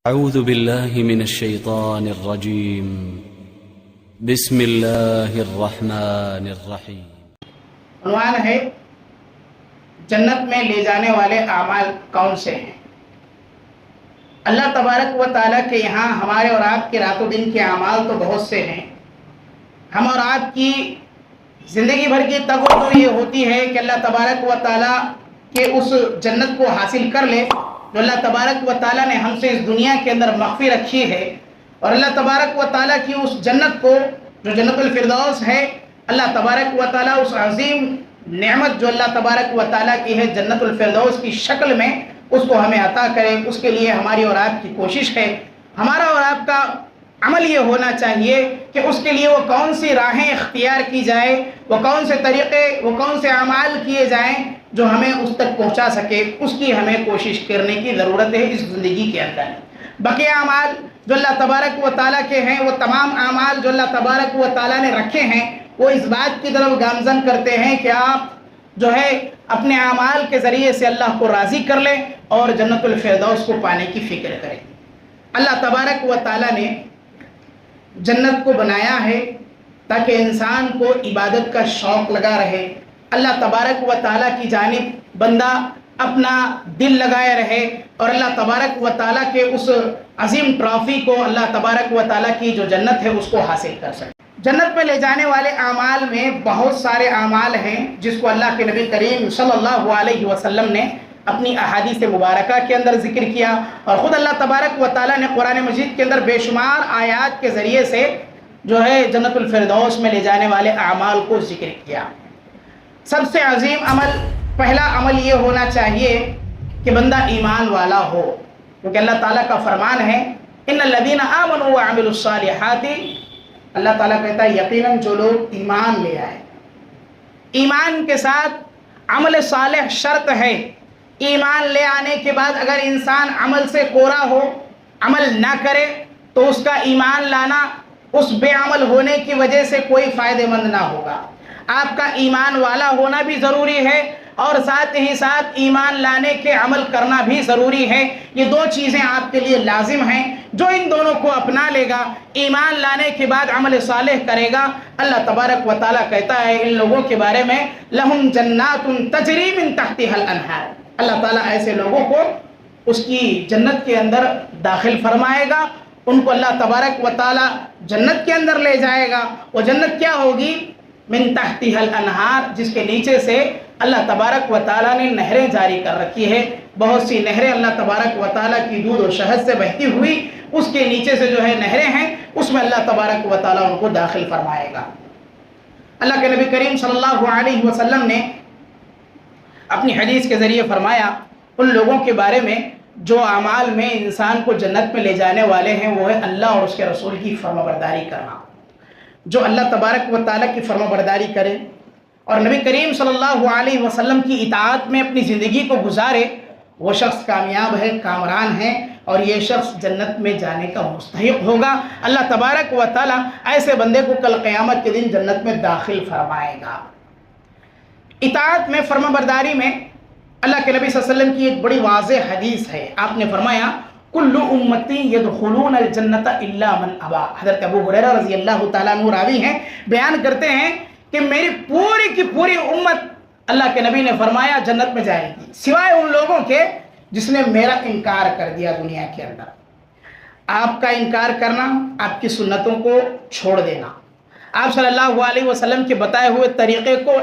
اعوذ باللہ من الشیطان الرجیم بسم اللہ الرحمن الرحیم۔ عنوان ہے جنت میں لے جانے والے اعمال کون سے ہیں؟ اللہ تبارک و تعالیٰ کے یہاں ہمارے اور آپ کے رات و دن کے اعمال تو بہت سے ہیں۔ ہم اور آپ کی زندگی بھر کی تگ و دو یہ ہوتی ہے کہ اللہ تبارک و تعالیٰ کے اس جنت کو حاصل کر لے جو اللہ تبارک و تعالیٰ نے ہم سے اس دنیا کے اندر مخفی رکھی ہے، اور اللہ تبارک و تعالیٰ کی اس جنت کو جو جنت الفردوس ہے، اللہ تبارک و تعالیٰ اس عظیم نعمت جو اللہ تبارک و تعالیٰ کی ہے جنت الفردوس کی شکل میں اس کو ہمیں عطا کرے۔ اس کے لیے ہماری اور آپ کی کوشش ہے، ہمارا اور آپ کا عمل یہ ہونا چاہیے کہ اس کے لیے وہ کون سی راہیں اختیار کی جائے، وہ کون سے طریقے، وہ کون سے اعمال کیے جائیں جو ہمیں اس تک پہنچا سکے، اس کی ہمیں کوشش کرنے کی ضرورت ہے اس زندگی کے اندر۔ بقیہ اعمال جو اللہ تبارک و تعالیٰ کے ہیں، وہ تمام اعمال جو اللہ تبارک و تعالیٰ نے رکھے ہیں، وہ اس بات کی طرف گامزن کرتے ہیں کہ آپ جو ہے اپنے اعمال کے ذریعے سے اللہ کو راضی کر لیں اور جنت الفردوس کو پانے کی فکر کریں۔ اللہ تبارک و تعالیٰ نے جنت کو بنایا ہے تاکہ انسان کو عبادت کا شوق لگا رہے، اللہ تبارک و تعالیٰ کی جانب بندہ اپنا دل لگائے رہے، اور اللہ تبارک و تعالیٰ کے اس عظیم ٹرافی کو، اللہ تبارک و تعالیٰ کی جو جنت ہے اس کو حاصل کر سکے۔ جنت میں لے جانے والے اعمال میں بہت سارے اعمال ہیں جس کو اللہ کے نبی کریم صلی اللہ علیہ وسلم نے اپنی احادیث مبارکہ کے اندر ذکر کیا، اور خود اللہ تبارک و تعالیٰ نے قرآن مجید کے اندر بے شمار آیات کے ذریعے سے جو ہے جنت الفردوس میں لے جانے والے اعمال کو ذکر کیا۔ سب سے عظیم عمل، پہلا عمل یہ ہونا چاہیے کہ بندہ ایمان والا ہو، کیونکہ اللہ تعالیٰ کا فرمان ہے ان الذین آمنوا وعملوا الصالحات، اللہ تعالیٰ کہتا ہے یقیناً جو لوگ ایمان لے آئے، ایمان کے ساتھ عمل صالح شرط ہے۔ ایمان لے آنے کے بعد اگر انسان عمل سے کورا ہو، عمل نہ کرے، تو اس کا ایمان لانا اس بے عمل ہونے کی وجہ سے کوئی فائدہ مند نہ ہوگا۔ آپ کا ایمان والا ہونا بھی ضروری ہے، اور ساتھ ہی ساتھ ایمان لانے کے عمل کرنا بھی ضروری ہے۔ یہ دو چیزیں آپ کے لیے لازم ہیں۔ جو ان دونوں کو اپنا لے گا، ایمان لانے کے بعد عمل صالح کرے گا، اللہ تبارک و تعالیٰ کہتا ہے ان لوگوں کے بارے میں لہم جنات تجری من تحتها الانہار، اللہ تعالیٰ ایسے لوگوں کو اس کی جنت کے اندر داخل فرمائے گا، ان کو اللہ تبارک و تعالیٰ جنت کے اندر لے جائے گا۔ وہ جنت کیا ہوگی؟ من تحتها الانہار، جس کے نیچے سے اللہ تبارک و تعالیٰ نے نہریں جاری کر رکھی ہے۔ بہت سی نہریں اللہ تبارک و تعالیٰ کی دودھ و شہد سے بہتی ہوئی، اس کے نیچے سے جو ہے نہریں ہیں، اس میں اللہ تبارک و تعالیٰ ان کو داخل فرمائے گا۔ اللہ کے نبی کریم صلی اللہ علیہ وسلم نے اپنی حدیث کے ذریعے فرمایا ان لوگوں کے بارے میں جو اعمال میں انسان کو جنت میں لے جانے والے ہیں، وہ ہے اللہ اور اس کے رسول کی فرمانبرداری کرنا۔ جو اللہ تبارک و تعالیٰ کی فرمانبرداری کرے اور نبی کریم صلی اللہ علیہ وسلم کی اطاعت میں اپنی زندگی کو گزارے، وہ شخص کامیاب ہے، کامران ہے، اور یہ شخص جنت میں جانے کا مستحق ہوگا۔ اللہ تبارک و تعالیٰ ایسے بندے کو کل قیامت کے دن جنت میں داخل فرمائے گا۔ اطاعت میں، فرمانبرداری میں اللہ کے نبی صلی اللہ علیہ وسلم کی ایک بڑی واضح حدیث ہے۔ آپ نے فرمایا کل امتی یدخلون الجنت الا من ابا۔ حضرت ابو ہریرہ رضی اللہ تعالیٰ عنہ راوی ہیں، بیان کرتے ہیں کہ میری پوری کی پوری امت، اللہ کے نبی نے فرمایا، جنت میں جائے گی سوائے ان لوگوں کے جس نے میرا انکار کر دیا دنیا کے اندر۔ آپ کا انکار کرنا، آپ کی سنتوں کو چھوڑ دینا، آپ صلی اللہ علیہ وسلم کے بتائے ہوئے طریقے کو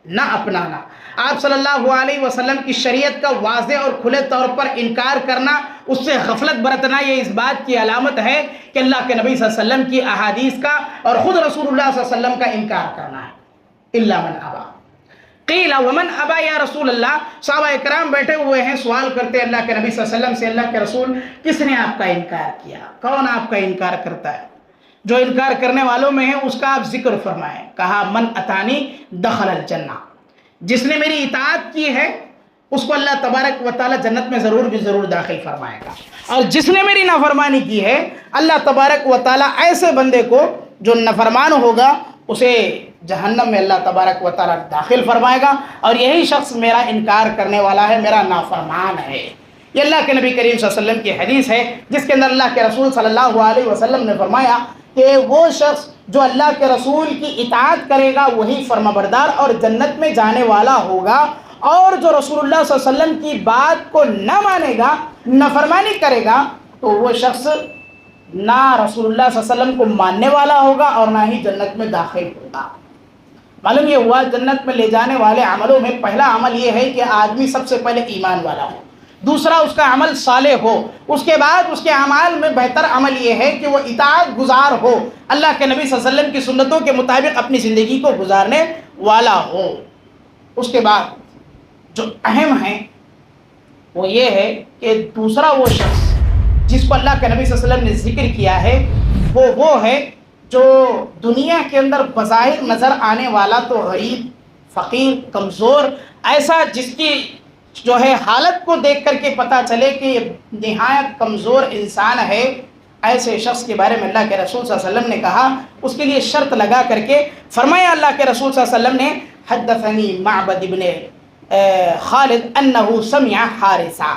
نہ اپنانا، آپ صلی اللہ علیہ وسلم کی شریعت کا واضح اور کھلے طور پر انکار کرنا، اس سے غفلت برتنا، یہ اس بات کی علامت ہے کہ اللہ کے نبی صلی اللہ علیہ وسلم کی احادیث کا اور خود رسول اللہ صلی اللہ علیہ وسلم کا انکار کرنا ہے۔ الا من ابا قیل ومن ابا یا رسول اللہ، صحابہ اکرام بیٹھے ہوئے ہیں، سوال کرتے اللہ کے نبی صلی اللہ علیہ وسلم سے، اللہ کے رسول کس نے آپ کا انکار کیا؟ کون آپ کا انکار کرتا ہے؟ جو انکار کرنے والوں میں ہے اس کا آپ ذکر فرمائیں۔ کہا من اتانی دخل الجنہ، جس نے میری اطاعت کی ہے اس کو اللہ تبارک و تعالیٰ جنت میں ضرور داخل فرمائے گا، اور جس نے میری نافرمانی کی ہے اللہ تبارک و تعالیٰ ایسے بندے کو جو نافرمان ہوگا اسے جہنم میں اللہ تبارک و تعالیٰ داخل فرمائے گا، اور یہی شخص میرا انکار کرنے والا ہے، میرا نافرمان ہے۔ یہ اللہ کے نبی کریم صلی اللہ علیہ وسلم کی حدیث ہے، جس کے اندر اللہ کے رسول صلی اللہ علیہ وسلم نے فرمایا کہ وہ شخص جو اللہ کے رسول کی اطاعت کرے گا وہی فرمانبردار اور جنت میں جانے والا ہوگا، اور جو رسول اللہ صلی اللہ علیہ وسلم کی بات کو نہ مانے گا، نافرمانی کرے گا، تو وہ شخص نہ رسول اللہ صلی اللہ علیہ وسلم کو ماننے والا ہوگا اور نہ ہی جنت میں داخل ہوگا۔ معلوم یہ ہوا جنت میں لے جانے والے عملوں میں پہلا عمل یہ ہے کہ آدمی سب سے پہلے ایمان والا ہو، دوسرا اس کا عمل صالح ہو، اس کے بعد اس کے اعمال میں بہتر عمل یہ ہے کہ وہ اطاعت گزار ہو، اللہ کے نبی صلی اللہ علیہ وسلم کی سنتوں کے مطابق اپنی زندگی کو گزارنے والا ہو۔ اس کے بعد جو اہم ہے وہ یہ ہے کہ دوسرا وہ شخص جس کو اللہ کے نبی صلی اللہ علیہ وسلم نے ذکر کیا ہے وہ ہے جو دنیا کے اندر بظاہر نظر آنے والا تو غریب، فقیر، کمزور، ایسا جس کی جو ہے حالت کو دیکھ کر کے پتہ چلے کہ یہ نہایت کمزور انسان ہے، ایسے شخص کے بارے میں اللہ کے رسول صلی اللہ علیہ وسلم نے کہا، اس کے لیے شرط لگا کر کے فرمایا اللہ کے رسول صلی اللہ علیہ وسلم نے حدثنی معبد ابن خالد انه سمع حارثا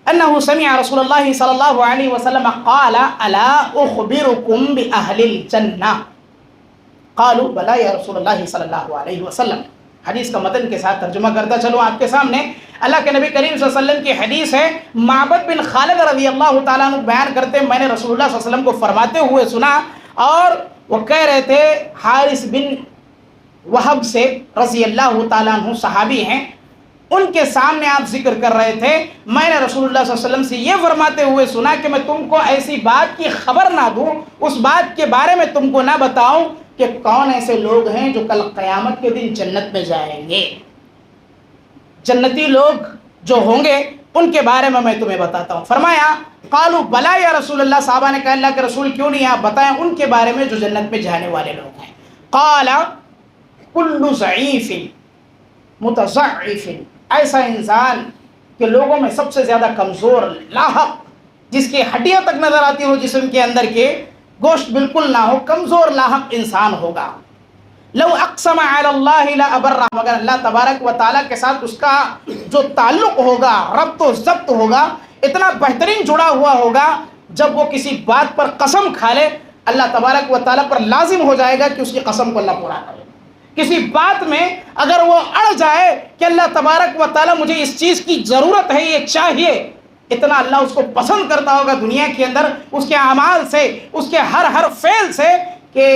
انه سمع رسول الله صلی اللہ علیہ وسلم قال الا اخبركم باهل الجنہ قالوا بلا یا رسول اللہ صلی اللہ علیہ وسلم۔ حدیث کا متن کے ساتھ ترجمہ کرتا چلوں آپ کے سامنے۔ اللہ کے نبی کریم صلی اللہ علیہ وسلم کی حدیث ہے، معبد بن خالد رضی اللہ تعالیٰ عنہ بیان کرتے میں نے رسول اللہ صلی اللہ علیہ وسلم کو فرماتے ہوئے سنا، اور وہ کہہ رہے تھے حارث بن وہب سے رضی اللہ تعالیٰ عنہ صحابی ہیں، ان کے سامنے آپ ذکر کر رہے تھے، میں نے رسول اللہ صلی اللہ علیہ وسلم سے یہ فرماتے ہوئے سنا کہ میں تم کو ایسی بات کی خبر نہ دوں، اس بات کے بارے میں تم کو نہ بتاؤں کہ کون ایسے لوگ ہیں جو کل قیامت کے دن جنت میں جائیں گے۔ جنتی لوگ جو ہوں گے ان کے بارے میں تمہیں بتاتا ہوں۔ فرمایا قالوا بلا یا رسول اللہ، صحابہ نے کہا اللہ کے رسول کیوں نہیں آپ بتائیں ان کے بارے میں جو جنت میں جانے والے لوگ ہیں۔ قال کل ضعیف متضعف، ایسا انسان کہ لوگوں میں سب سے زیادہ کمزور، لاحق، جس کی ہڈیاں تک نظر آتی ہو جسم کے اندر کے، گوشت بالکل نہ ہو، کمزور لاحق انسان ہوگا۔ لو اقسم علی اللہ لابرہ، مگر اللہ تبارک و تعالیٰ کے ساتھ اس کا جو تعلق ہوگا، ربط و ضبط ہوگا، اتنا بہترین جڑا ہوا ہوگا، جب وہ کسی بات پر قسم کھا لے اللہ تبارک و تعالیٰ پر لازم ہو جائے گا کہ اس کی قسم کو اللہ پورا کرے۔ کسی بات میں اگر وہ اڑ جائے کہ اللہ تبارک و تعالیٰ مجھے اس چیز کی ضرورت ہے، یہ چاہیے، اتنا اللہ اس کو پسند کرتا ہوگا دنیا کے اندر، اس کے اعمال سے، اس کے ہر فعل سے، کہ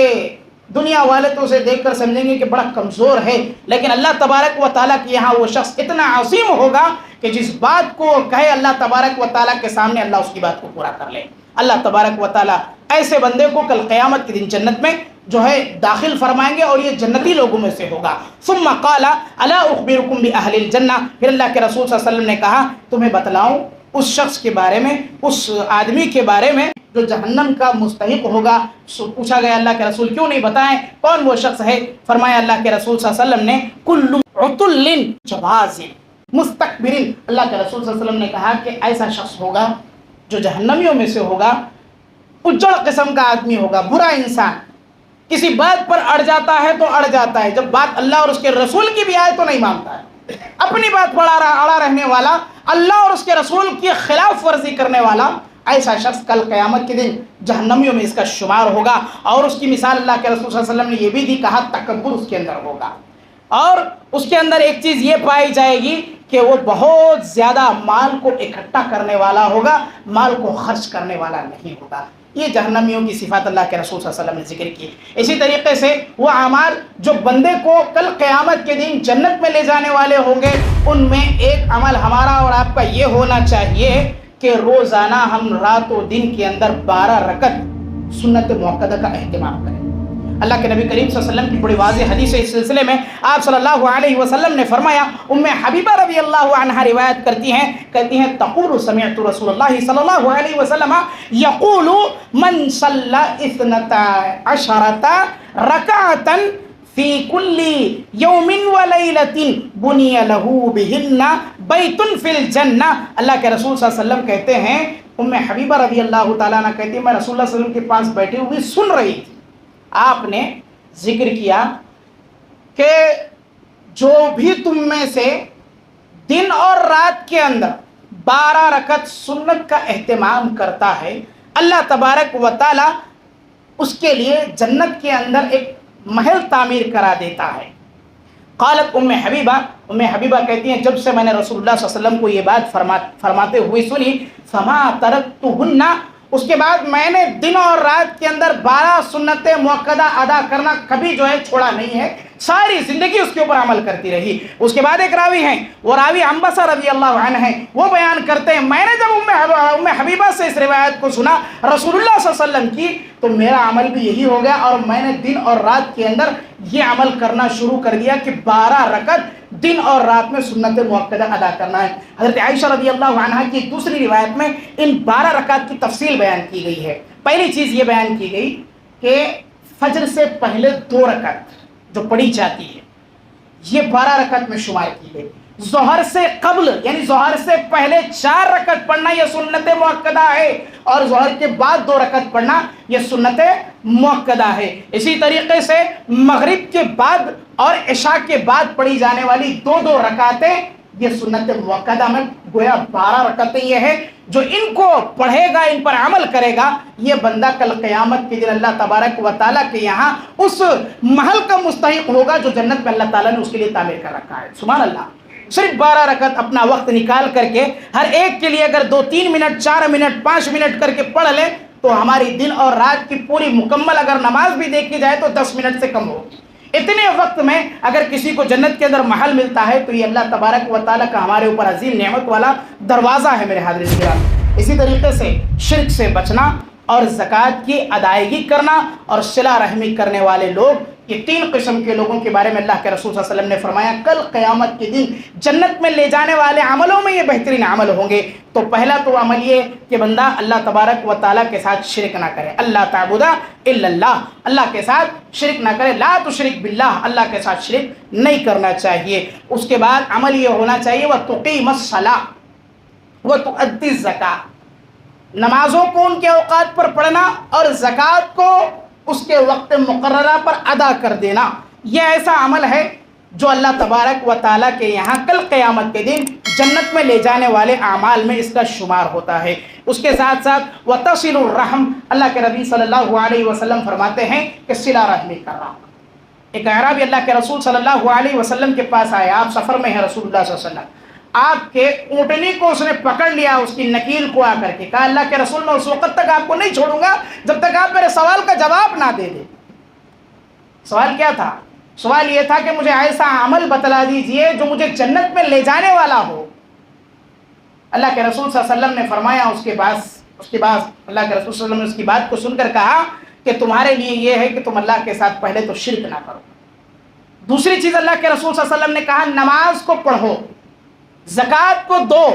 دنیا والے تو اسے دیکھ کر سمجھیں گے کہ بڑا کمزور ہے، لیکن اللہ تبارک و تعالیٰ کے یہاں وہ شخص اتنا عظیم ہوگا کہ جس بات کو کہے اللہ تبارک و تعالیٰ کے سامنے اللہ اس کی بات کو پورا کر لے۔ اللہ تبارک و تعالیٰ ایسے بندے کو کل قیامت کے دن جنت میں جو ہے داخل فرمائیں گے، اور یہ جنتی لوگوں میں سے ہوگا۔ ثم قال الا اخبركم باهل الجنہ، پھر اللہ کے رسول صلی اللہ علیہ وسلم نے کہا تمہیں بتلاؤں اس شخص کے بارے میں، اس آدمی کے بارے میں جو جہنم کا مستحق ہوگا۔ پوچھا گیا اللہ کے رسول کیوں نہیں بتائیں کون وہ شخص ہے؟ فرمایا اللہ کے رسول صلی اللہ علیہ وسلم نے کل عتل جواز مستکبر، اللہ کے رسول صلی اللہ علیہ وسلم نے کہا کہ ایسا شخص ہوگا جو جہنمیوں میں سے ہوگا، اجڑ قسم کا آدمی ہوگا، برا انسان، کسی بات پر اڑ جاتا ہے تو اڑ جاتا ہے، جب بات اللہ اور اس کے رسول کی بھی آئے تو نہیں مانتا ہے، اپنی بات پر اڑا رہنے والا، اللہ اور اس کے رسول کی خلاف ورزی کرنے والا، ایسا شخص کل قیامت کے دن جہنمیوں میں اس کا شمار ہوگا۔ اور اس کی مثال اللہ کے رسول صلی اللہ علیہ وسلم نے یہ بھی دی، کہا تکبر اس کے اندر ہوگا، اور اس کے اندر ایک چیز یہ پائی جائے گی کہ وہ بہت زیادہ مال کو اکٹھا کرنے والا ہوگا، مال کو خرچ کرنے والا نہیں ہوگا۔ یہ جہنمیوں کی صفات اللہ کے رسول صلی اللہ علیہ وسلم نے ذکر کی۔ اسی طریقے سے وہ اعمال جو بندے کو کل قیامت کے دن جنت میں لے جانے والے ہوں گے، ان میں ایک عمل ہمارا اور آپ کا یہ ہونا چاہیے کہ روزانہ ہم رات و دن کے اندر 12 رکعت سنت موقدہ کا اہتمام کریں۔ اللہ کے نبی کریم صلی اللہ علیہ وسلم کی بڑی واضح حدیث ہے اس سلسلے میں، آپ صلی اللہ علیہ وسلم نے فرمایا، ام حبیبہ رضی اللہ عنہا روایت کرتی ہیں تقول سمعت رسول اللہ صلی اللہ علیہ وسلم یقول من صلی 12 رکعتا فی کل یوم ولیلۃ بنی لہ بہن بیت فی الجنہ۔ اللہ کے رسول صلی اللہ علیہ وسلم کہتے ہیں، ام حبیبہ رضی اللہ تعالیٰ عنہ کہتی ہیں میں رسول اللہ صلی اللہ علیہ وسلم کے پاس بیٹھی ہوئی سن رہی تھی، آپ نے ذکر کیا کہ جو بھی تم میں سے دن اور رات کے اندر 12 رکعت سنت کا اہتمام کرتا ہے، اللہ تبارک و تعالی اس کے لیے جنت کے اندر ایک محل تعمیر کرا دیتا ہے۔ قالت ام حبیبہ کہتی ہیں جب سے میں نے رسول اللہ صلی اللہ علیہ وسلم کو یہ بات فرماتے ہوئے سنی، فما ترکتہن، اس کے بعد میں نے دن اور رات کے اندر 12 سنتیں مؤکدہ ادا کرنا کبھی جو ہے چھوڑا نہیں ہے، ساری زندگی اس کے اوپر عمل کرتی رہی۔ اس کے بعد ایک راوی ہیں، وہ راوی عنبسہ رضی اللہ عنہ ہیں، وہ بیان کرتے ہیں میں نے جب ام حبیبہ سے اس روایت کو سنا رسول اللہ صلی اللہ علیہ وسلم کی، تو میرا عمل بھی یہی ہو گیا اور میں نے دن اور رات کے اندر یہ عمل کرنا شروع کر دیا کہ 12 رکعت دن اور رات میں سنت مؤکدہ ادا کرنا ہے۔ حضرت عائشہ رضی اللہ عنہا کی دوسری روایت میں ان 12 رکعت کی تفصیل بیان کی گئی ہے۔ پہلی چیز یہ بیان کی گئی کہ فجر سے پہلے 2 رکعت جو پڑھی جاتی ہے یہ 12 رکعت میں شمار کی گئی۔ ظہر سے قبل یعنی ظہر سے پہلے 4 رکعت پڑھنا یہ سنت مؤکدہ ہے، اور ظہر کے بعد 2 رکعت پڑھنا یہ سنت مؤکدہ ہے۔ اسی طریقے سے مغرب کے بعد اور عشاء کے بعد پڑھی جانے والی 2 رکعتیں یہ سنت مؤکدہ میں گویا 12 رکعتیں یہ ہے جو ان کو پڑھے گا، ان پر عمل کرے گا، یہ بندہ کل قیامت کے دن اللہ تبارک و تعالیٰ کے یہاں اس محل کا مستحق ہوگا جو جنت میں اللہ تعالیٰ نے اس کے لیے تعمیر کر رکھا ہے۔ سبحان اللہ۔ صرف 12 رکعت اپنا وقت نکال کر کے ہر ایک کے لیے اگر 2-3 منٹ 4 منٹ 5 منٹ کر کے پڑھ لیں تو ہماری دن اور رات کی پوری مکمل اگر نماز بھی دیکھی جائے تو 10 منٹ سے کم ہوگی۔ اتنے وقت میں اگر کسی کو جنت کے اندر محل ملتا ہے تو یہ اللہ تبارک و تعالیٰ کا ہمارے اوپر عظیم نعمت والا دروازہ ہے میرے حاضرین کرام۔ اسی طریقے سے شرک سے بچنا اور زکوٰۃ کی ادائیگی کرنا اور صلہ رحمی کرنے والے لوگ، یہ 3 قسم کے لوگوں کے بارے میں اللہ کے رسول صلی اللہ علیہ وسلم نے فرمایا کل قیامت کے دن جنت میں لے جانے والے عملوں میں یہ بہترین عمل ہوں گے۔ تو پہلا تو عمل یہ کہ بندہ اللہ تبارک و تعالیٰ کے ساتھ شرک نہ کرے، اللہ تعبد الا اللہ، اللہ کے ساتھ شرک نہ کرے، لا تشرک باللہ، اللہ کے ساتھ شرک نہیں کرنا چاہیے۔ اس کے بعد عمل یہ ہونا چاہیے وَتُقِيمَ الصَّلَاةَ وَتُؤَدِّي الزَّكَاةَ، نمازوں کو ان کے اوقات پر پڑھنا اور زکوٰۃ کو اس کے وقت مقررہ پر ادا کر دینا، یہ ایسا عمل ہے جو اللہ تبارک و تعالیٰ کے یہاں کل قیامت کے دن جنت میں لے جانے والے اعمال میں اس کا شمار ہوتا ہے۔ اس کے ساتھ ساتھ وَتَصِلُ الرَّحْمَ، اللہ کے نبی صلی اللہ علیہ وسلم فرماتے ہیں کہ صلہ رحمی کرنا۔ ایک اعرابی اللہ کے رسول صلی اللہ علیہ وسلم کے پاس آیا، آپ سفر میں ہیں، رسول اللہ صلی اللہ علیہ وسلم آپ کے اونٹنی کو اس نے پکڑ لیا، اس کی نکیل کو آ کر کے کہا اللہ کے رسول میں اس وقت تک آپ کو نہیں چھوڑوں گا جب تک آپ میرے سوال کا جواب نہ دے دیں۔ سوال کیا تھا؟ سوال یہ تھا کہ مجھے ایسا عمل بتلا دیجئے جو مجھے جنت میں لے جانے والا ہو۔ اللہ کے رسول صلی اللہ علیہ وسلم نے فرمایا اس کے بعد اللہ کے رسول صلی اللہ علیہ وسلم نے اس کی بات کو سن کر کہا کہ تمہارے لیے یہ ہے کہ تم اللہ کے ساتھ پہلے تو شرک نہ کرو۔ دوسری چیز اللہ کے رسول صلی اللہ علیہ وسلم نے کہا نماز کو پڑھو، زکوٰۃ کو دو۔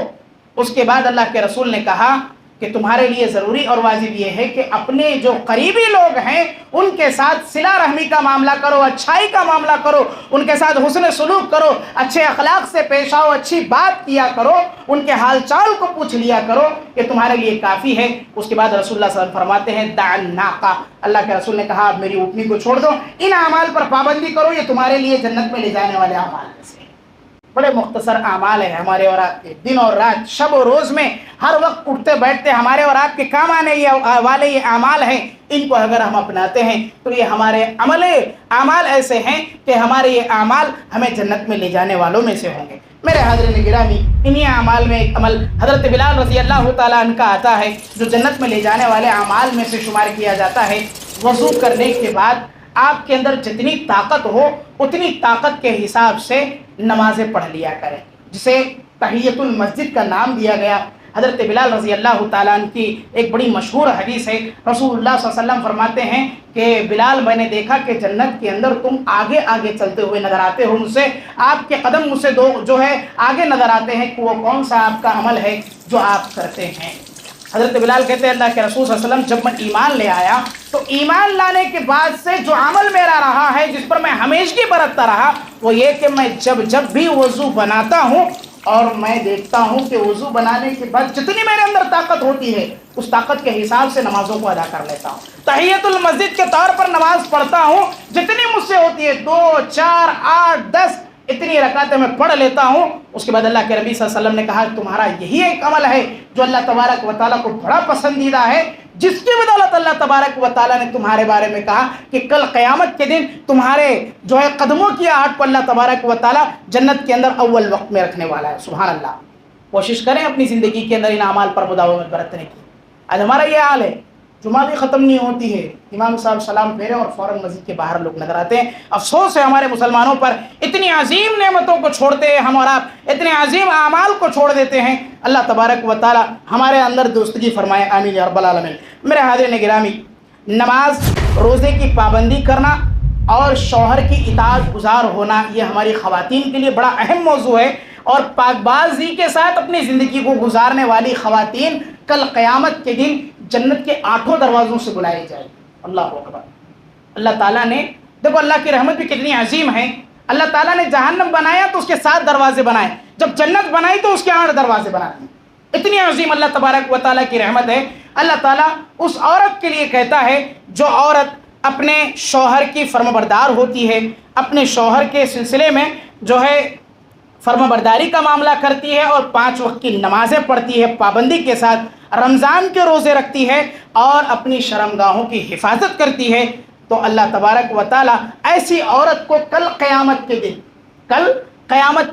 اس کے بعد اللہ کے رسول نے کہا کہ تمہارے لیے ضروری اور واجب یہ ہے کہ اپنے جو قریبی لوگ ہیں ان کے ساتھ صلہ رحمی کا معاملہ کرو، اچھائی کا معاملہ کرو، ان کے ساتھ حسن سلوک کرو، اچھے اخلاق سے پیش آؤ، اچھی بات کیا کرو، ان کے حال چال کو پوچھ لیا کرو، یہ تمہارے لیے کافی ہے۔ اس کے بعد رسول اللہ صلی اللہ علیہ وسلم فرماتے ہیں دع الناقہ، اللہ کے رسول نے کہا اب میری اونٹنی کو چھوڑ دو، ان اعمال پر پابندی کرو، یہ تمہارے لیے جنت میں لے جانے والے اعمال میں سے۔ بڑے مختصر اعمال ہیں ہمارے اور آپ کے، دن اور رات، شب و روز میں ہر وقت اٹھتے بیٹھتے ہمارے اور آپ کے کام آنے والے یہ اعمال ہیں۔ ان کو اگر ہم اپناتے ہیں تو یہ ہمارے اعمال ایسے ہیں کہ ہمارے یہ اعمال ہمیں جنت میں لے جانے والوں میں سے ہوں گے۔ میرے حاضرین گرامی، انہی اعمال میں ایک عمل حضرت بلال رضی اللہ تعالیٰ عنہ کا آتا ہے جو جنت میں لے جانے والے اعمال میں سے شمار کیا جاتا ہے۔ وضو کرنے کے بعد آپ کے اندر جتنی طاقت ہو اتنی طاقت کے حساب سے نمازیں پڑھ لیا کریں، جسے تحیۃ المسجد کا نام دیا گیا۔ حضرت بلال رضی اللہ تعالیٰ عنہ کی ایک بڑی مشہور حدیث ہے، رسول اللہ صلی اللہ علیہ وسلم فرماتے ہیں کہ بلال میں نے دیکھا کہ جنت کے اندر تم آگے آگے چلتے ہوئے نظر آتے ہو، مجھ سے آپ کے قدم مجھ سے جو ہے آگے نظر آتے ہیں کہ وہ کون سا آپ کا عمل ہے جو آپ کرتے ہیں۔ حضرت بلال کہتے ہیں اللہ کے رسول صلی اللہ علیہ وسلم جب میں ایمان لے آیا تو ایمان لانے کے بعد سے جو عمل میرا رہا ہے جس پر میں ہمیشگی برتتا رہا وہ یہ کہ میں جب بھی وضو بناتا ہوں اور میں دیکھتا ہوں کہ وضو بنانے کے بعد جتنی میرے اندر طاقت ہوتی ہے اس طاقت کے حساب سے نمازوں کو ادا کر لیتا ہوں، تحیۃ المسجد کے طور پر نماز پڑھتا ہوں، جتنی مجھ سے ہوتی ہے 2 4 8 10 اتنی رکعتیں میں پڑھ لیتا ہوں. اس کے بعد اللہ کے نبی صلی اللہ علیہ وسلم نے کہا تمہارا یہی ایک عمل ہے جو اللہ تبارک و تعالیٰ کو بڑا پسندیدہ ہے, جس کی بدولت اللہ تبارک و تعالیٰ نے تمہارے بارے میں کہا کہ کل قیامت کے دن تمہارے جو ہے قدموں کی آہٹ کو اللہ تبارک و تعالیٰ جنت کے اندر اول وقت میں رکھنے والا ہے. سبحان اللہ. کوشش کریں اپنی زندگی کے اندر ان اعمال پر مداومت برتنے کی. آج ہمارا یہ حال ہے, جمعہ بھی ختم نہیں ہوتی ہے, امام صاحب سلام پھیرے اور فوراً مسجد کے باہر لوگ نظر آتے ہیں. افسوس ہے ہمارے مسلمانوں پر, اتنی عظیم نعمتوں کو چھوڑتے ہیں ہم اور آپ, اتنے عظیم اعمال کو چھوڑ دیتے ہیں. اللہ تبارک و تعالی ہمارے اندر دوستگی فرمائے, آمین یا رب العالمین. میرے حاضرین گرامی, نماز روزے کی پابندی کرنا اور شوہر کی اطاعت گزار ہونا یہ ہماری خواتین کے لیے بڑا اہم موضوع ہے. اور پاک بازی کے ساتھ اپنی زندگی کو گزارنے والی خواتین کل قیامت کے دن جنت کے 8 دروازوں سے بلائی جائے. اللہ اکبر. اللہ تعالیٰ نے, دیکھو اللہ کی رحمت بھی کتنی عظیم ہے. اللہ تعالیٰ نے جہنم بنایا تو اس کے 7 دروازے بنائے, جب جنت بنائی تو اس کے 8 دروازے بنائے. اتنی عظیم اللہ تبارک و تعالیٰ کی رحمت ہے. اللہ تعالیٰ اس عورت کے لیے کہتا ہے جو عورت اپنے شوہر کی فرمانبردار ہوتی ہے, اپنے شوہر کے سلسلے میں جو ہے فرمانبرداری کا معاملہ کرتی ہے اور 5 وقت کی نمازیں پڑھتی ہے پابندی کے ساتھ, رمضان کے روزے رکھتی ہے اور اپنی شرمگاہوں کی حفاظت کرتی ہے, تو اللہ تبارک و تعالیٰ ایسی عورت کو کل قیامت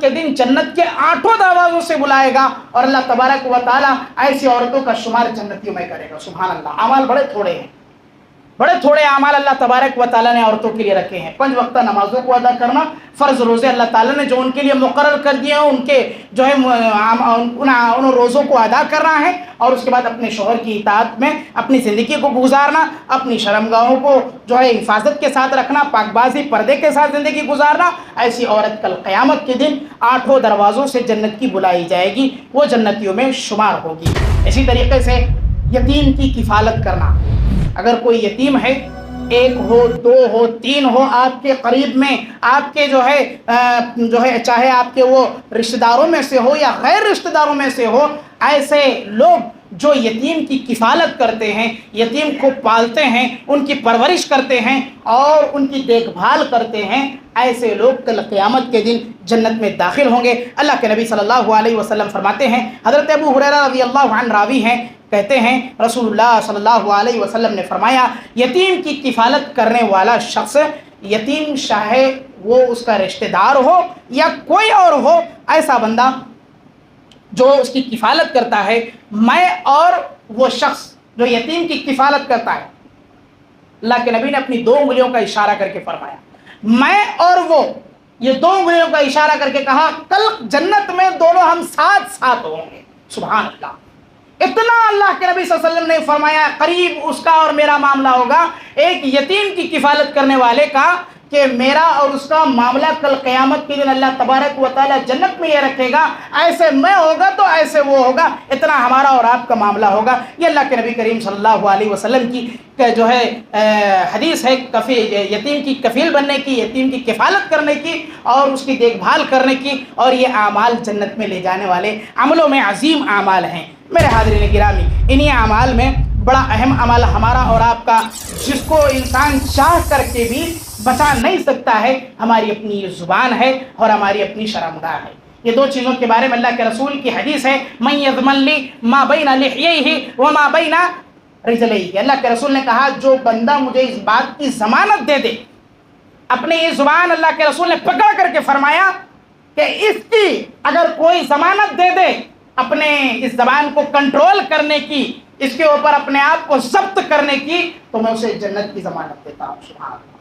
کے دن جنت کے 8 دروازوں سے بلائے گا اور اللہ تبارک و تعالیٰ ایسی عورتوں کا شمار جنتیوں میں کرے گا. سبحان اللہ. اعمال بڑے تھوڑے اعمال اللہ تبارک و تعالیٰ نے عورتوں کے لیے رکھے ہیں. 5 وقتہ نمازوں کو ادا کرنا, فرض روزے اللہ تعالیٰ نے جو ان کے لیے مقرر کر دیے ہیں ان کے جو ہے ان روزوں کو ادا کرنا ہے, اور اس کے بعد اپنے شوہر کی اطاعت میں اپنی زندگی کو گزارنا, اپنی شرمگاہوں کو جو ہے حفاظت کے ساتھ رکھنا, پاک بازی پردے کے ساتھ زندگی گزارنا. ایسی عورت کل قیامت کے دن 8 دروازوں سے جنت کی بلائی جائے گی, وہ جنتیوں میں شمار ہوگی. اسی طریقے سے یتیم کی کفالت کرنا. اگر کوئی یتیم ہے, 1 ہو 2 ہو 3 ہو آپ کے قریب میں, آپ کے جو ہے چاہے آپ کے وہ رشتہ داروں میں سے ہو یا غیر رشتہ داروں میں سے ہو, ایسے لوگ جو یتیم کی کفالت کرتے ہیں, یتیم کو پالتے ہیں, ان کی پرورش کرتے ہیں اور ان کی دیکھ بھال کرتے ہیں, ایسے لوگ کل قیامت کے دن جنت میں داخل ہوں گے. اللہ کے نبی صلی اللہ علیہ وسلم فرماتے ہیں, حضرت ابو ہریرہ رضی اللہ عنہ راوی ہیں, کہتے ہیں رسول اللہ صلی اللہ علیہ وسلم نے فرمایا یتیم کی کفالت کرنے والا شخص, یتیم چاہے وہ اس کا رشتہ دار ہو یا کوئی اور ہو, ایسا بندہ جو اس کی کفالت کرتا ہے, میں اور وہ شخص جو یتیم کی کفالت کرتا ہے, اللہ کے نبی نے اپنی 2 انگلیوں کا اشارہ کر کے فرمایا, میں اور وہ, یہ 2 انگلیوں کا اشارہ کر کے کہا کل جنت میں دونوں ہم ساتھ ہوں گے. سبحان اللہ. اتنا اللہ کے نبی صلی اللہ علیہ وسلم نے فرمایا قریب اس کا اور میرا معاملہ ہوگا ایک یتیم کی کفالت کرنے والے کا, کہ میرا اور اس کا معاملہ کل قیامت کے دن اللہ تبارک و تعالیٰ جنت میں یہ رکھے گا, ایسے میں ہوگا تو ایسے وہ ہوگا, اتنا ہمارا اور آپ کا معاملہ ہوگا. یہ اللہ کے نبی کریم صلی اللہ علیہ وسلم کی جو ہے حدیث ہے یتیم کی کفیل بننے کی, یتیم کی کفالت کرنے کی اور اس کی دیکھ بھال کرنے کی, اور یہ اعمال جنت میں لے جانے والے عملوں میں عظیم اعمال ہیں. میرے حاضرین گرامی, انہی اعمال میں بڑا اہم عمل ہمارا اور آپ کا, جس کو انسان چاہ کر کے بھی بچا نہیں سکتا ہے, ہماری اپنی یہ زبان ہے اور ہماری اپنی شرمگاہ ہے. یہ 2 چیزوں کے بارے میں اللہ کے رسول کی حدیث ہے, من یضمن لی ما بین لحییہ وما بین رجلیہ. اللہ کے رسول نے کہا جو بندہ مجھے اس بات کی ضمانت دے دے, اپنی یہ زبان اللہ کے رسول نے پکڑ کر کے فرمایا کہ اس کی اگر کوئی ضمانت دے دے, اپنے اس زبان کو کنٹرول کرنے کی, اس کے اوپر اپنے آپ کو ضبط کرنے کی, تو میں اسے جنت کی ضمانت دیتا ہوں. سبحان اللہ.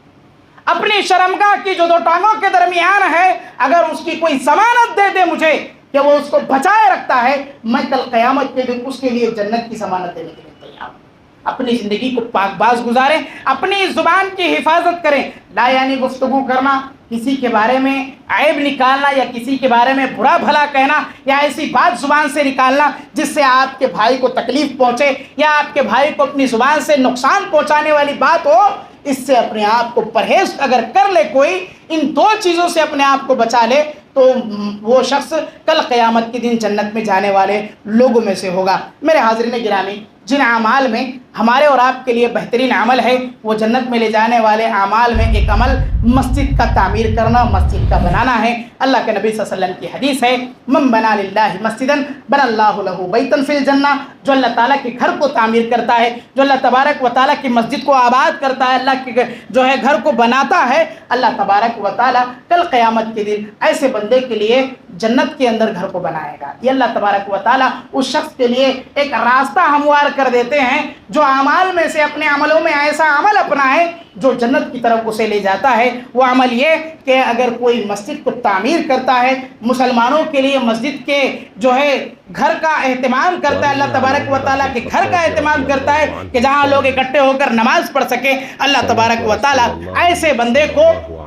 اپنی شرمگاہ کی جو 2 ٹانگوں کے درمیان ہے, اگر اس کی کوئی ضمانت دے دے مجھے کہ وہ اس کو بچائے رکھتا ہے, میں کل قیامت کے دن اس کے لیے جنت کی ضمانت دینے کے لیے تیار ہوں. اپنی زندگی کو پاک باز گزاریں, اپنی زبان کی حفاظت کریں. لا یعنی گفتگو کرنا, کسی کے بارے میں عیب نکالنا یا کسی کے بارے میں برا بھلا کہنا یا ایسی بات زبان سے نکالنا جس سے آپ کے بھائی کو تکلیف پہنچے یا آپ کے بھائی کو اپنی زبان سے نقصان پہنچانے والی بات ہو, اس سے اپنے آپ کو پرہیز اگر کر لے کوئی, ان 2 چیزوں سے اپنے آپ کو بچا لے, تو وہ شخص کل قیامت کے دن جنت میں جانے والے لوگوں میں سے ہوگا. میرے حاضرین گرامی, جن اعمال میں ہمارے اور آپ کے لیے بہترین عمل ہے وہ جنت میں لے جانے والے اعمال میں ایک عمل مسجد کا تعمیر کرنا، مسجد کا بنانا ہے۔ اللہ کے نبی صلی اللہ علیہ وسلم کی حدیث ہے، من بنا للہ مسجدا بنا اللہ لہ بیتا فی الجنہ، جو اللہ تعالیٰ کے گھر کو تعمیر کرتا ہے، جو اللہ تبارک و تعالیٰ کی مسجد کو آباد کرتا ہے، اللہ کے جو ہے گھر کو بناتا ہے، اللہ تبارک و تعالیٰ کل قیامت کے دن ایسے بندے کے لیے جنت کے اندر گھر کو بنائے گا۔ یہ اللہ تبارک و تعالیٰ اس شخص کے لیے ایک راستہ ہموار کر دیتے ہیں جو اعمال میں سے اپنے عملوں میں ایسا عمل اپنائے جو جنت کی طرف اسے لے جاتا ہے۔ وہ عمل یہ کہ اگر کوئی مسجد کو تعمیر کرتا ہے، مسلمانوں کے لیے مسجد کے جو ہے گھر کا اہتمام کرتا ہے، اللہ تبارک و تعالیٰ کے گھر کا اہتمام کرتا ہے کہ جہاں لوگ اکٹھے ہو کر نماز پڑھ سکیں، اللہ تبارک و تعالیٰ ایسے بندے کو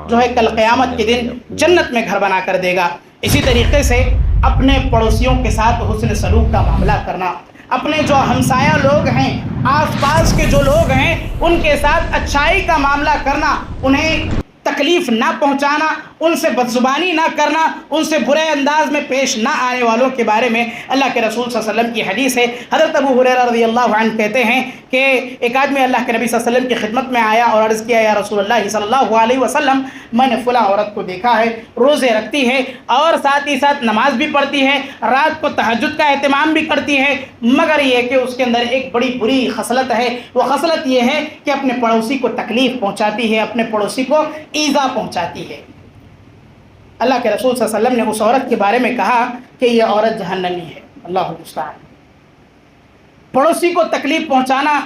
جو ہے کل قیامت کے دن جنت میں گھر بنا کر دے گا۔ اسی طریقے سے اپنے پڑوسیوں کے ساتھ حسن سلوک کا معاملہ کرنا، اپنے جو ہمسایہ لوگ ہیں، آس پاس کے جو لوگ ہیں، ان کے ساتھ اچھائی کا معاملہ کرنا، انہیں تکلیف نہ پہنچانا، ان سے بدزبانی نہ کرنا، ان سے برے انداز میں پیش نہ آنے والوں کے بارے میں اللہ کے رسول صلی اللہ علیہ وسلم کی حدیث ہے۔ حضرت ابو ہریرہ رضی اللہ عنہ کہتے ہیں کہ ایک آدمی اللہ کے نبی صلی اللہ علیہ وسلم کی خدمت میں آیا اور عرض کیا، یا رسول اللہ صلی اللہ علیہ وسلم، میں نے فلاں عورت کو دیکھا ہے، روزے رکھتی ہے اور ساتھ ہی ساتھ نماز بھی پڑھتی ہے، رات کو تہجد کا اہتمام بھی کرتی ہے، مگر یہ کہ اس کے اندر ایک بڑی بری خصلت ہے۔ وہ خصلت یہ ہے کہ اپنے پڑوسی کو تکلیف پہنچاتی ہے، اپنے پڑوسی کو ایذا پہنچاتی ہے۔ اللہ کے رسول صلی اللہ علیہ وسلم نے اس عورت کے بارے میں کہا کہ یہ عورت جہنمی ہے۔ اللہ المستعان۔ پڑوسی کو تکلیف پہنچانا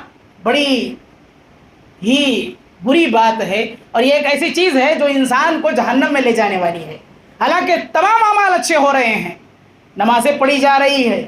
بڑی ہی بری بات ہے، اور یہ ایک ایسی چیز ہے جو انسان کو جہنم میں لے جانے والی ہے۔ حالانکہ تمام اعمال اچھے ہو رہے ہیں، نمازیں پڑھی جا رہی ہے،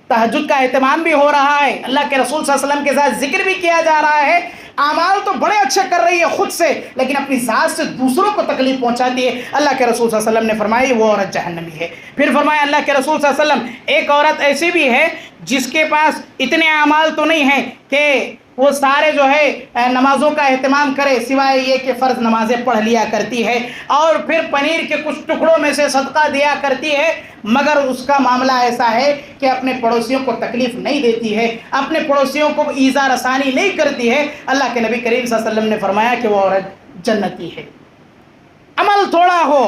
تہجد کا اہتمام بھی ہو رہا ہے، اللہ کے رسول صلی اللہ علیہ وسلم کے ساتھ ذکر بھی کیا جا رہا ہے، اعمال تو بڑے اچھے کر رہی ہے خود سے، لیکن اپنی ذات سے دوسروں کو تکلیف پہنچاتی ہے۔ اللہ کے رسول صلی اللہ علیہ وسلم نے فرمایا وہ عورت جہنمی ہے۔ پھر فرمایا اللہ کے رسول صلی اللہ علیہ وسلم، ایک عورت ایسی بھی ہے جس کے پاس اتنے اعمال تو نہیں ہیں کہ وہ سارے جو ہے نمازوں کا اہتمام کرے، سوائے یہ کہ فرض نمازیں پڑھ لیا کرتی ہے اور پھر پنیر کے کچھ ٹکڑوں میں سے صدقہ دیا کرتی ہے، مگر اس کا معاملہ ایسا ہے کہ اپنے پڑوسیوں کو تکلیف نہیں دیتی ہے، اپنے پڑوسیوں کو ایذا رسانی نہیں کرتی ہے۔ اللہ کے نبی کریم صلی اللہ علیہ وسلم نے فرمایا کہ وہ عورت جنتی ہے۔ عمل تھوڑا ہو،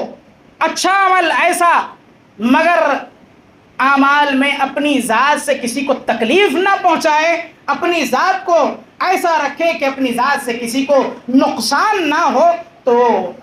اچھا عمل ایسا، مگر اعمال میں اپنی ذات سے کسی کو تکلیف نہ پہنچائے، اپنی ذات کو ایسا رکھے کہ اپنی ذات سے کسی کو نقصان نہ ہو، تو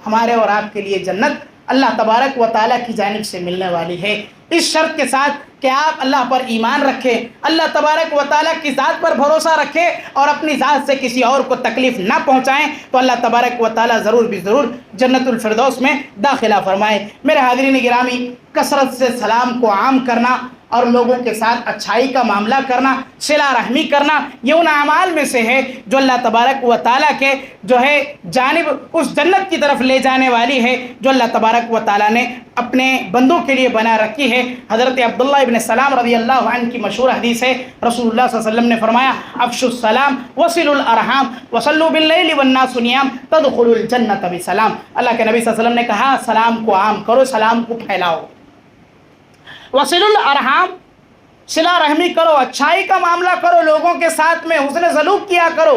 ہمارے اور آپ کے لیے جنت اللہ تبارک و تعالیٰ کی جانب سے ملنے والی ہے، اس شرط کے ساتھ کہ آپ اللہ پر ایمان رکھیں، اللہ تبارک و تعالیٰ کی ذات پر بھروسہ رکھیں اور اپنی ذات سے کسی اور کو تکلیف نہ پہنچائیں، تو اللہ تبارک و تعالیٰ ضرور بھی ضرور جنت الفردوس میں داخلہ فرمائے۔ میرے حاضرین گرامی، کثرت سے سلام کو عام کرنا اور لوگوں کے ساتھ اچھائی کا معاملہ کرنا، صلہ رحمی کرنا، یہ ان اعمال میں سے ہے جو اللہ تبارک و تعالیٰ کے جو ہے جانب اس جنت کی طرف لے جانے والی ہے جو اللہ تبارک و تعالیٰ نے اپنے بندوں کے لیے بنا رکھی ہے۔ حضرت عبداللہ ابن سلام رضی اللہ عنہ کی مشہور حدیث ہے، رسول اللہ صلی اللہ علیہ وسلم نے فرمایا، افشوا السلام وصلوا الارحام وصلوا باللیل والناس نیام تدخلوا الجنۃ بسلام۔ اللہ کے نبی صلی اللہ علیہ وسلم نے کہا سلام کو عام کرو، سلام کو پھیلاؤ، وصل الارحام، صلہ رحمی کرو، اچھائی کا معاملہ کرو، لوگوں کے ساتھ میں حسن سلوک کیا کرو،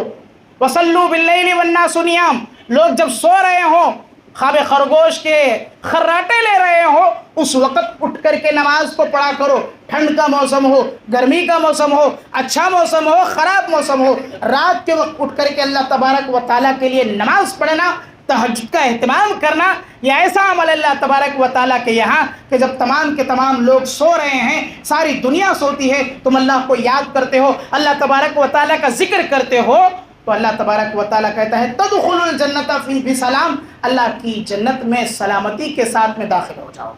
وصلوا باللیل والناس نیام، لوگ جب سو رہے ہوں، خواب خرگوش کے خراٹے لے رہے ہوں، اس وقت اٹھ کر کے نماز کو پڑھا کرو، ٹھنڈ کا موسم ہو، گرمی کا موسم ہو، اچھا موسم ہو، خراب موسم ہو، رات کے وقت اٹھ کر کے اللہ تبارک و تعالیٰ کے لیے نماز پڑھنا، تہجد کا اہتمام کرنا، یہ ایسا عمل اللہ تبارک و تعالیٰ کے یہاں کہ جب تمام کے تمام لوگ سو رہے ہیں، ساری دنیا سوتی ہے، تم اللہ کو یاد کرتے ہو، اللہ تبارک و تعالیٰ کا ذکر کرتے ہو، تو اللہ تبارک و تعالیٰ کہتا ہے تدخلوا الجنۃ بسلام، اللہ کی جنت میں سلامتی کے ساتھ میں داخل ہو جاؤ۔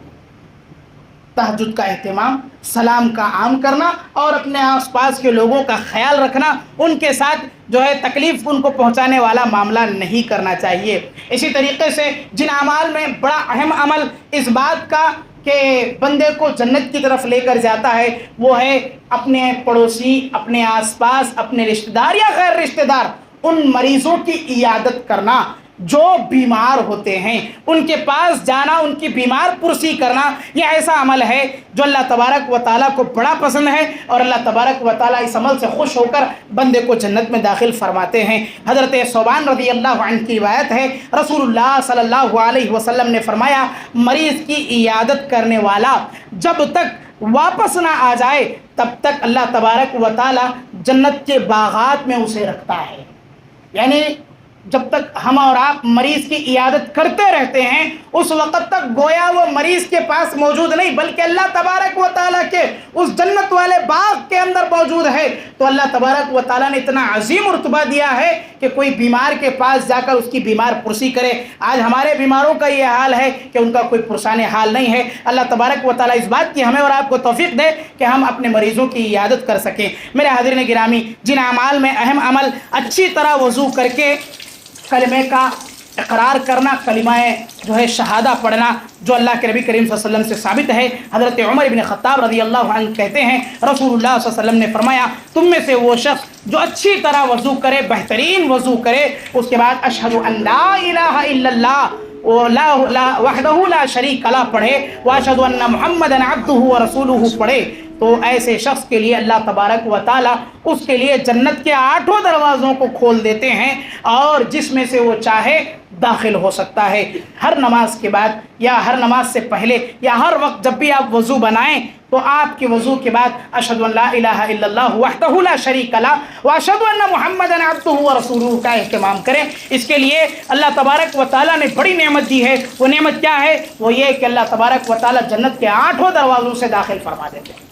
تہجد کا اہتمام، سلام کا عام کرنا اور اپنے آس پاس کے لوگوں کا خیال رکھنا، ان کے ساتھ جو ہے تکلیف ان کو پہنچانے والا معاملہ نہیں کرنا چاہیے۔ اسی طریقے سے جن اعمال میں بڑا اہم عمل اس بات کا کہ بندے کو جنت کی طرف لے کر جاتا ہے، وہ ہے اپنے پڑوسی، اپنے آس پاس، اپنے رشتہ دار یا غیر رشتہ دار، ان مریضوں کی عیادت کرنا، جو بیمار ہوتے ہیں ان کے پاس جانا، ان کی بیمار پرسی کرنا، یہ ایسا عمل ہے جو اللہ تبارک و تعالیٰ کو بڑا پسند ہے، اور اللہ تبارک و تعالیٰ اس عمل سے خوش ہو کر بندے کو جنت میں داخل فرماتے ہیں۔ حضرت ثوبان رضی اللہ عنہ کی روایت ہے، رسول اللہ صلی اللہ علیہ وسلم نے فرمایا، مریض کی عیادت کرنے والا جب تک واپس نہ آ جائے تب تک اللہ تبارک و تعالیٰ جنت کے باغات میں اسے رکھتا ہے۔ یعنی جب تک ہم اور آپ مریض کی عیادت کرتے رہتے ہیں اس وقت تک گویا وہ مریض کے پاس موجود نہیں بلکہ اللہ تبارک و تعالیٰ کے اس جنت والے باغ کے اندر موجود ہے۔ تو اللہ تبارک و تعالیٰ نے اتنا عظیم رتبہ دیا ہے کہ کوئی بیمار کے پاس جا کر اس کی بیمار پرسی کرے۔ آج ہمارے بیماروں کا یہ حال ہے کہ ان کا کوئی پرسان حال نہیں ہے۔ اللہ تبارک و تعالیٰ اس بات کی ہمیں اور آپ کو توفیق دے کہ ہم اپنے مریضوں کی عیادت کر سکیں۔ میرے حاضرین گرامی، جن اعمال میں اہم عمل اچھی طرح وضو کر کے کلمے کا اقرار کرنا، کلمہ جو ہے شہادہ پڑھنا، جو اللہ کے نبی کریم صلی اللہ علیہ وسلم سے ثابت ہے۔ حضرت عمر بن خطاب رضی اللہ عنہ کہتے ہیں، رسول اللہ صلی اللہ علیہ وسلم نے فرمایا، تم میں سے وہ شخص جو اچھی طرح وضو کرے، بہترین وضو کرے، اس کے بعد اشہد ان لا الہ الا اللہ وحدہ لا شریک لہ پڑھے، واشہد ان محمدا عبدہ ورسولہ پڑھے، تو ایسے شخص کے لیے اللہ تبارک و تعالیٰ اس کے لیے جنت کے 8 دروازوں کو کھول دیتے ہیں، اور جس میں سے وہ چاہے داخل ہو سکتا ہے۔ ہر نماز کے بعد یا ہر نماز سے پہلے یا ہر وقت جب بھی آپ وضو بنائیں تو آپ کے وضو کے بعد اشہد ان لا الہ الا اللہ وحدہ لا شریک لہ واشہد ان محمدا عبدہ ورسولہ کا اہتمام کریں۔ اس کے لیے اللہ تبارک و تعالیٰ نے بڑی نعمت دی ہے۔ وہ نعمت کیا ہے؟ وہ یہ کہ اللہ تبارک و تعالیٰ جنت کے 8 دروازوں سے داخل فرما دیتے ہیں۔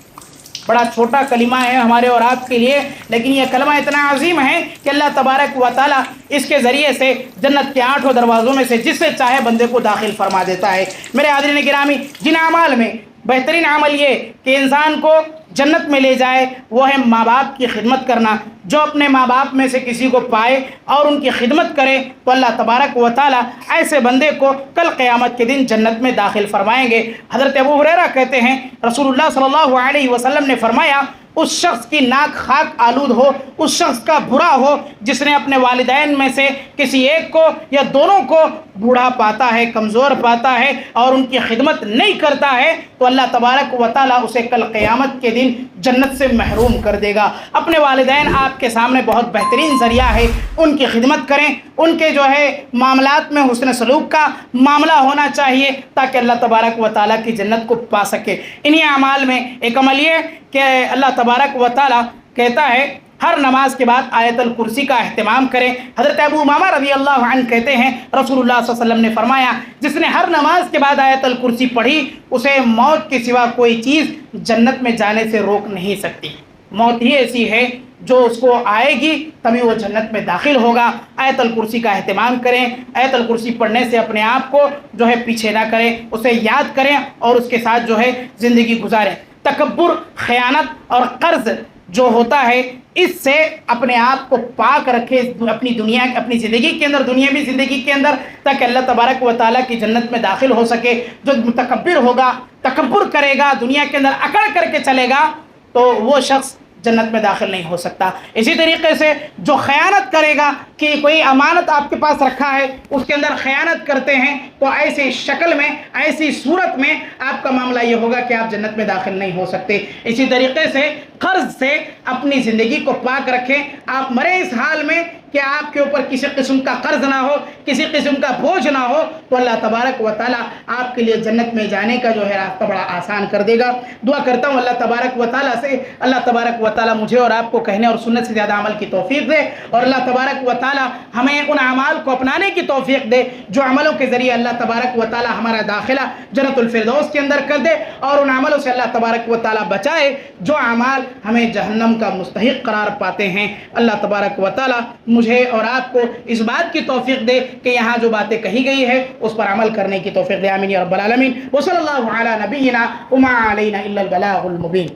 بڑا چھوٹا کلمہ ہے ہمارے اور آپ کے لیے، لیکن یہ کلمہ اتنا عظیم ہے کہ اللہ تبارک و تعالیٰ اس کے ذریعے سے جنت کے 8 دروازوں میں سے جس سے چاہے بندے کو داخل فرما دیتا ہے۔ میرے حاضرین گرامی، جن اعمال میں بہترین عمل یہ کہ انسان کو جنت میں لے جائے وہ ہے ماں باپ کی خدمت کرنا۔ جو اپنے ماں باپ میں سے کسی کو پائے اور ان کی خدمت کرے تو اللہ تبارک و تعالیٰ ایسے بندے کو کل قیامت کے دن جنت میں داخل فرمائیں گے۔ حضرت ابو ہریرہ کہتے ہیں، رسول اللہ صلی اللہ علیہ وسلم نے فرمایا، اس شخص کی ناک خاک آلود ہو، اس شخص کا برا ہو جس نے اپنے والدین میں سے کسی ایک کو یا دونوں کو بوڑھا پاتا ہے، کمزور پاتا ہے اور ان کی خدمت نہیں کرتا ہے، تو اللہ تبارک و تعالیٰ اسے کل قیامت کے دن جنت سے محروم کر دے گا۔ اپنے والدین آپ کے سامنے بہت بہترین ذریعہ ہے، ان کی خدمت کریں، ان کے جو ہے معاملات میں حسن سلوک کا معاملہ ہونا چاہیے تاکہ اللہ تبارک و تعالیٰ کی جنت کو پا سکے۔ انہی اعمال میں ایک عمل یہ کہ اللہ تبارک و تعالیٰ کہتا ہے ہر نماز کے بعد آیت الکرسی کا اہتمام کریں۔ حضرت ابو امامہ رضی اللہ عنہ کہتے ہیں، رسول اللہ صلی اللہ علیہ وسلم نے فرمایا، جس نے ہر نماز کے بعد آیت الکرسی پڑھی اسے موت کے سوا کوئی چیز جنت میں جانے سے روک نہیں سکتی۔ موت ہی ایسی ہے جو اس کو آئے گی تبھی وہ جنت میں داخل ہوگا۔ آیت الکرسی کا اہتمام کریں، آیت الکرسی پڑھنے سے اپنے آپ کو جو ہے پیچھے نہ کریں، اسے یاد کریں اور اس کے ساتھ جو ہے زندگی گزاریں۔ تکبر، خیانت اور قرض جو ہوتا ہے اس سے اپنے آپ کو پاک رکھے اپنی زندگی کے اندر، دنیاوی زندگی کے اندر، تاکہ اللہ تبارک و تعالیٰ کی جنت میں داخل ہو سکے۔ جو متکبر ہوگا، تکبر کرے گا، دنیا کے اندر اکڑ کر کے چلے گا تو وہ شخص جنت میں داخل نہیں ہو سکتا۔ اسی طریقے سے جو خیانت کرے گا کہ کوئی امانت آپ کے پاس رکھا ہے اس کے اندر خیانت کرتے ہیں تو ایسی شکل میں، ایسی صورت میں آپ کا معاملہ یہ ہوگا کہ آپ جنت میں داخل نہیں ہو سکتے۔ اسی طریقے سے قرض سے اپنی زندگی کو پاک رکھیں۔ آپ مرے اس حال میں کہ آپ کے اوپر کسی قسم کا قرض نہ ہو، کسی قسم کا بوجھ نہ ہو، تو اللہ تبارک و تعالیٰ آپ کے لیے جنت میں جانے کا جو ہے راستہ بڑا آسان کر دے گا۔ دعا کرتا ہوں اللہ تبارک و تعالیٰ سے، اللہ تبارک و تعالیٰ مجھے اور آپ کو کہنے اور سننے سے زیادہ عمل کی توفیق دے، اور اللہ تبارک و تعالیٰ ہمیں ان اعمال کو اپنانے کی توفیق دے جو عملوں کے ذریعے اللہ تبارک و تعالیٰ ہمارا داخلہ جنت الفردوس کے اندر کر دے، اور ان عملوں سے اللہ تبارک و تعالیٰ بچائے جو اعمال ہمیں جہنم کا مستحق قرار پاتے ہیں۔ اللہ تبارک و تعالیٰ مجھے اور آپ کو اس بات کی توفیق دے کہ یہاں جو باتیں کہی گئی ہے اس پر عمل کرنے کی توفیق دے۔ آمین یا رب العالمین۔ وصلی اللہ علی نبینا وما علینا الا البلاغ المبین۔